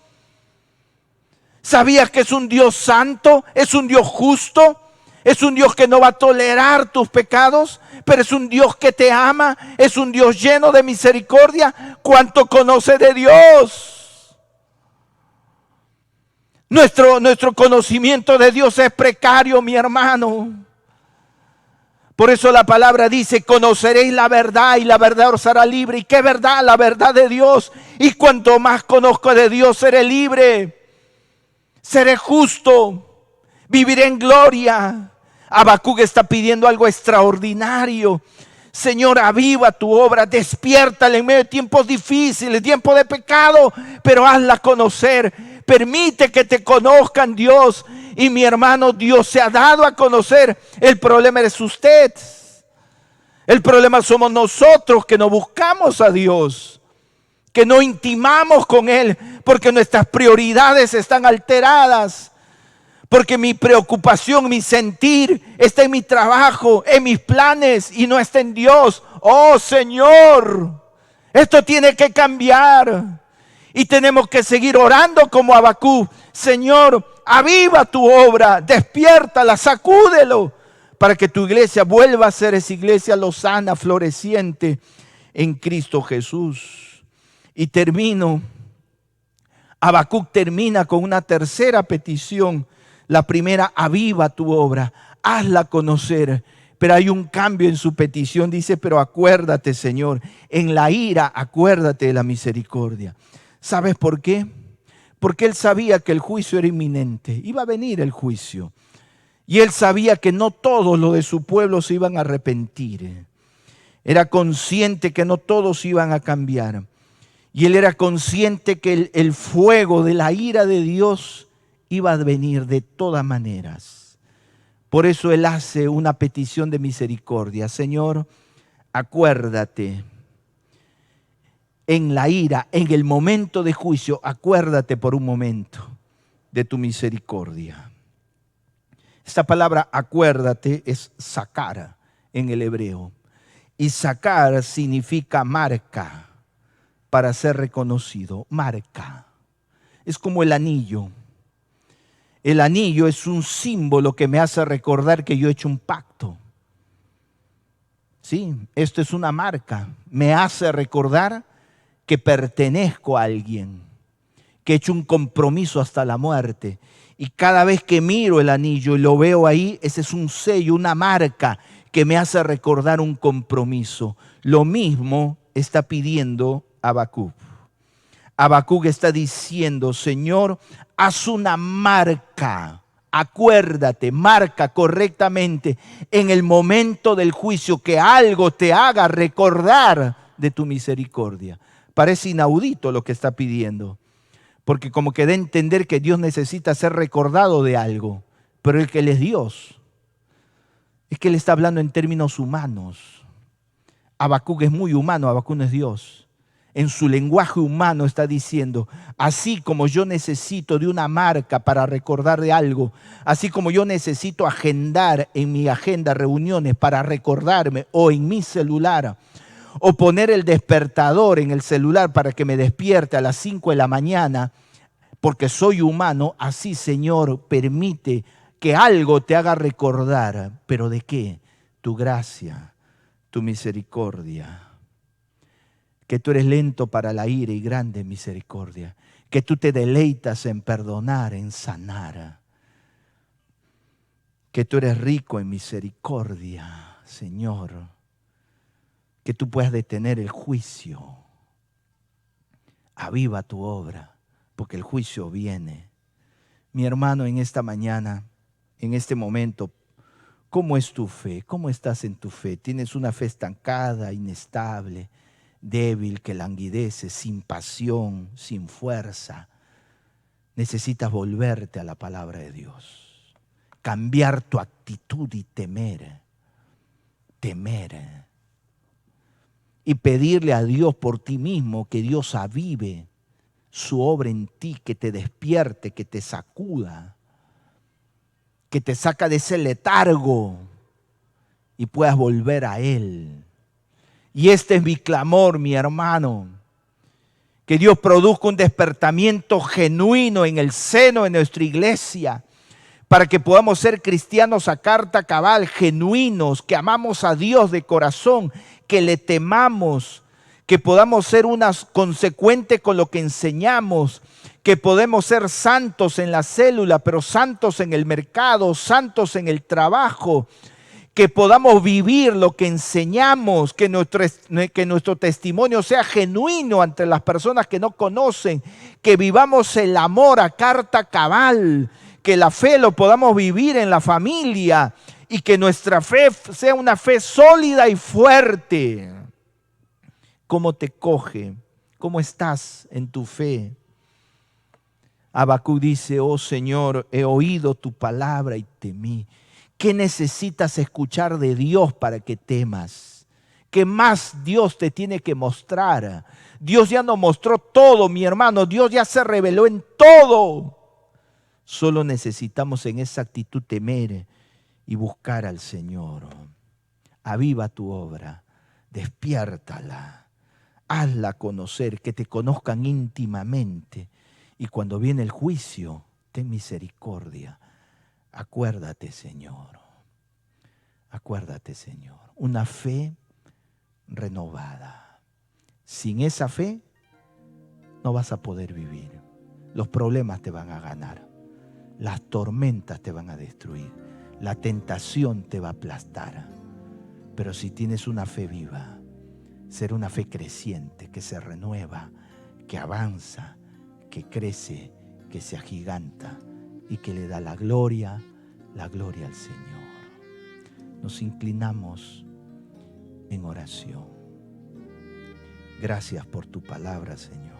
¿Sabías que es un Dios santo? Es un Dios justo. Es un Dios que no va a tolerar tus pecados, pero es un Dios que te ama. Es un Dios lleno de misericordia. ¿Cuánto conoce de Dios? Nuestro conocimiento de Dios es precario, mi hermano. Por eso la palabra dice, conoceréis la verdad y la verdad os hará libre. ¿Y qué verdad? La verdad de Dios. Y cuanto más conozco de Dios, seré libre, seré justo, viviré en gloria. Habacuc está pidiendo algo extraordinario. Señor, aviva tu obra, despiértala en medio de tiempos difíciles, tiempos de pecado, pero hazla conocer. Permite que te conozcan, Dios. Y mi hermano, Dios se ha dado a conocer. El problema es usted. El problema somos nosotros que no buscamos a Dios, que no intimamos con Él, porque nuestras prioridades están alteradas. Porque mi preocupación, mi sentir está en mi trabajo, en mis planes y no está en Dios. Oh Señor, esto tiene que cambiar. Y tenemos que seguir orando como Habacuc. Señor, aviva tu obra, despiértala, sacúdelo, para que tu iglesia vuelva a ser esa iglesia lozana, floreciente en Cristo Jesús. Y termino. Habacuc termina con una tercera petición. La primera, aviva tu obra, hazla conocer. Pero hay un cambio en su petición. Dice, pero acuérdate, Señor, en la ira, acuérdate de la misericordia. ¿Sabes por qué? Porque él sabía que el juicio era inminente. Iba a venir el juicio. Y él sabía que no todos los de su pueblo se iban a arrepentir. Era consciente que no todos iban a cambiar. Y él era consciente que el fuego de la ira de Dios iba a venir de todas maneras. Por eso él hace una petición de misericordia. Señor, acuérdate. En la ira, en el momento de juicio, acuérdate por un momento de tu misericordia. Esta palabra acuérdate es sacar en el hebreo. Y sacar significa marca, para ser reconocido, marca. Es como el anillo. El anillo es un símbolo que me hace recordar que yo he hecho un pacto. Sí, esto es una marca. Me hace recordar que pertenezco a alguien, que he hecho un compromiso hasta la muerte. Y cada vez que miro el anillo y lo veo ahí, ese es un sello, una marca que me hace recordar un compromiso. Lo mismo está pidiendo Habacuc. Habacuc está diciendo, Señor, haz una marca. Acuérdate, marca correctamente en el momento del juicio, que algo te haga recordar de tu misericordia. Parece inaudito lo que está pidiendo, porque como que da a entender que Dios necesita ser recordado de algo, pero el que Él es Dios, es que Él está hablando en términos humanos. Habacuc es muy humano, Habacuc no es Dios. En su lenguaje humano está diciendo, así como yo necesito de una marca para recordar de algo, así como yo necesito agendar en mi agenda reuniones para recordarme, o en mi celular, o poner el despertador en el celular para que me despierte a las 5 de la mañana, porque soy humano, así, Señor, permite que algo te haga recordar. ¿Pero de qué? Tu gracia, tu misericordia. Que tú eres lento para la ira y grande en misericordia. Que tú te deleitas en perdonar, en sanar. Que tú eres rico en misericordia, Señor. Que tú puedas detener el juicio. Aviva tu obra, porque el juicio viene. Mi hermano, en esta mañana, en este momento, ¿cómo es tu fe? ¿Cómo estás en tu fe? ¿Tienes una fe estancada, inestable, débil, que languidece, sin pasión, sin fuerza? Necesitas volverte a la palabra de Dios. Cambiar tu actitud y temer. Temer. Y pedirle a Dios por ti mismo que Dios avive su obra en ti, que te despierte, que te sacuda, que te saca de ese letargo y puedas volver a Él. Y este es mi clamor, mi hermano, que Dios produzca un despertamiento genuino en el seno de nuestra iglesia, para que podamos ser cristianos a carta cabal, genuinos, que amamos a Dios de corazón, que le temamos, que podamos ser unas consecuentes con lo que enseñamos, que podemos ser santos en la célula, pero santos en el mercado, santos en el trabajo, que podamos vivir lo que enseñamos, que nuestro testimonio sea genuino ante las personas que no conocen, que vivamos el amor a carta cabal, que la fe lo podamos vivir en la familia y que nuestra fe sea una fe sólida y fuerte. ¿Cómo te coge? ¿Cómo estás en tu fe? Habacuc dice: oh Señor, he oído tu palabra y temí. ¿Qué necesitas escuchar de Dios para que temas? ¿Qué más Dios te tiene que mostrar? Dios ya nos mostró todo, mi hermano. Dios ya se reveló en todo. Solo necesitamos en esa actitud temer y buscar al Señor. Aviva tu obra, despiértala, hazla conocer, que te conozcan íntimamente. Y cuando viene el juicio, ten misericordia. Acuérdate, Señor. Acuérdate, Señor. Una fe renovada. Sin esa fe no vas a poder vivir. Los problemas te van a ganar. Las tormentas te van a destruir. La tentación te va a aplastar. Pero si tienes una fe viva, será una fe creciente, que se renueva, que avanza, que crece, que se agiganta y que le da la gloria al Señor. Nos inclinamos en oración. Gracias por tu palabra, Señor.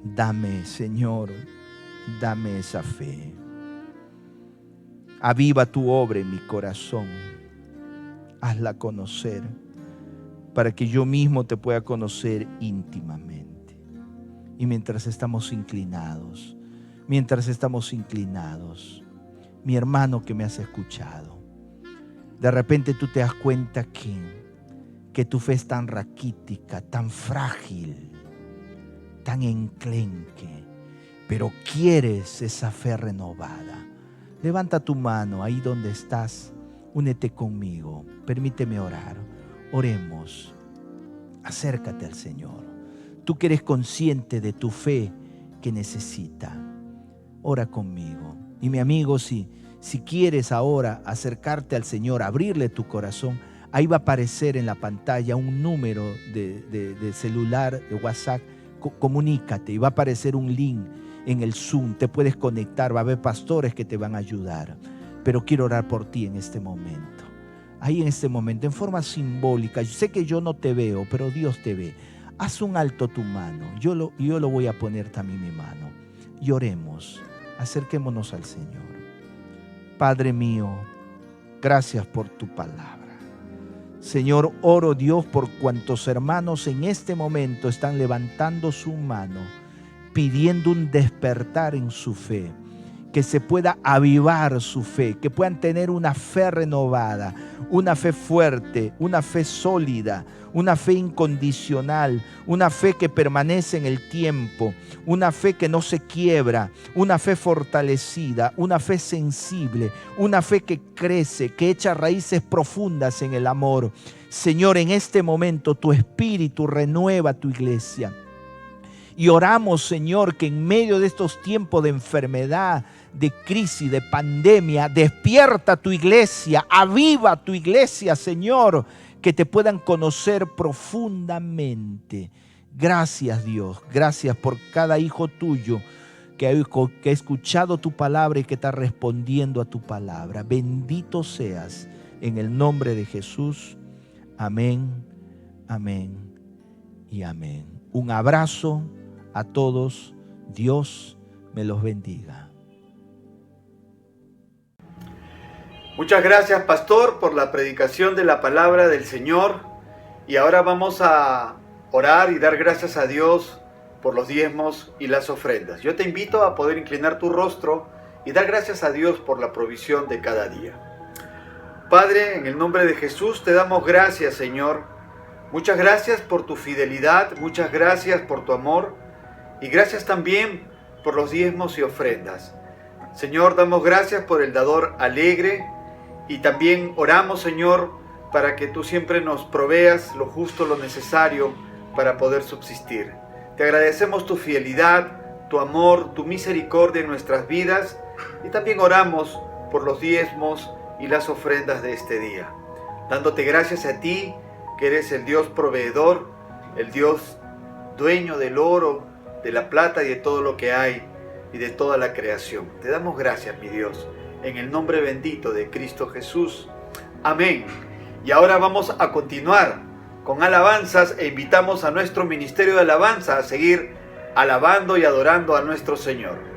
Dame, Señor, dame esa fe. Aviva tu obra en mi corazón. Hazla conocer para que yo mismo te pueda conocer íntimamente. Y mientras estamos inclinados, mi hermano que me has escuchado, de repente tú te das cuenta que tu fe es tan raquítica, tan frágil, tan enclenque, pero quieres esa fe renovada. Levanta tu mano ahí donde estás, únete conmigo, permíteme orar. Oremos, acércate al Señor. Tú que eres consciente de tu fe que necesita, ora conmigo. Y mi amigo, si quieres ahora acercarte al Señor, abrirle tu corazón, ahí va a aparecer en la pantalla un número de celular, de WhatsApp. Comunícate y va a aparecer un link en el Zoom. Te puedes conectar, va a haber pastores que te van a ayudar. Pero quiero orar por ti en este momento. Ahí en este momento, en forma simbólica. Yo sé que yo no te veo, pero Dios te ve. Haz un alto tu mano. Yo lo voy a poner también mi mano. Y oremos. Acerquémonos al Señor. Padre mío, gracias por tu palabra. Señor, oro, Dios, por cuantos hermanos en este momento están levantando su mano, pidiendo un despertar en su fe, que se pueda avivar su fe, que puedan tener una fe renovada, una fe fuerte, una fe sólida, una fe incondicional, una fe que permanece en el tiempo, una fe que no se quiebra, una fe fortalecida, una fe sensible, una fe que crece, que echa raíces profundas en el amor. Señor, en este momento tu Espíritu renueva tu iglesia. Y oramos, Señor, que en medio de estos tiempos de enfermedad, de crisis, de pandemia, despierta tu iglesia, aviva tu iglesia, Señor, que te puedan conocer profundamente. Gracias, Dios, gracias por cada hijo tuyo que ha escuchado tu palabra y que está respondiendo a tu palabra. Bendito seas en el nombre de Jesús. Amén, amén y amén. Un abrazo a todos. Dios me los bendiga. Muchas gracias, pastor, por la predicación de la palabra del Señor. Y ahora vamos a orar y dar gracias a Dios por los diezmos y las ofrendas. Yo te invito a poder inclinar tu rostro y dar gracias a Dios por la provisión de cada día. Padre, en el nombre de Jesús te damos gracias, Señor. Muchas gracias por tu fidelidad, muchas gracias por tu amor y gracias también por los diezmos y ofrendas. Señor, damos gracias por el dador alegre y también oramos, Señor, para que tú siempre nos proveas lo justo, lo necesario para poder subsistir. Te agradecemos tu fidelidad, tu amor, tu misericordia en nuestras vidas y también oramos por los diezmos y las ofrendas de este día, dándote gracias a ti, que eres el Dios proveedor, el Dios dueño del oro, de la plata y de todo lo que hay y de toda la creación. Te damos gracias, mi Dios, en el nombre bendito de Cristo Jesús. Amén. Y ahora vamos a continuar con alabanzas e invitamos a nuestro ministerio de alabanza a seguir alabando y adorando a nuestro Señor.